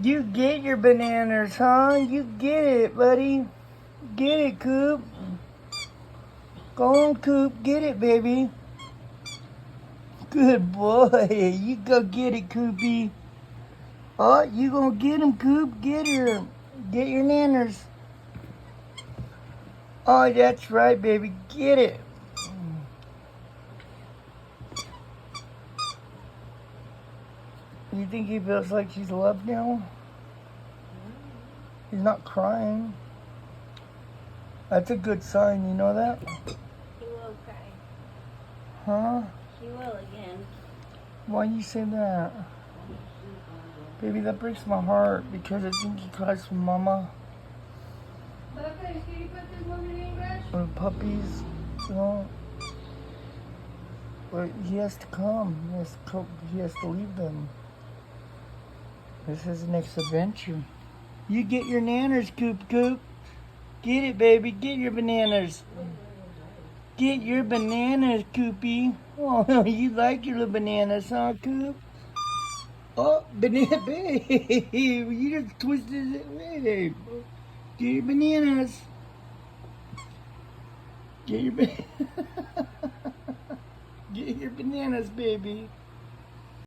You get your bananas, huh? You get it, buddy. Get it, Coop. Go on, Coop. Get it, baby. Good boy. You go get it, Coopy. Oh, you gonna get him, Coop. Get her. Get your nanners. Oh, that's right, baby. Get it. You think he feels like she's loved now? He's not crying. That's a good sign, you know that? He will cry. Huh? He will again. Why you say that? Baby, that breaks my heart because I think he cries for mama. Or puppies, you know. But he has to come. He has to leave them. This is the next adventure. You get your nanners, Coop Coop. Get it, baby. Get your bananas. Get your bananas, Coopy. Oh, you like your little bananas, huh, Coop? Oh, banana, babe. You just twisted it away. Get your bananas. Get your Get your bananas, baby.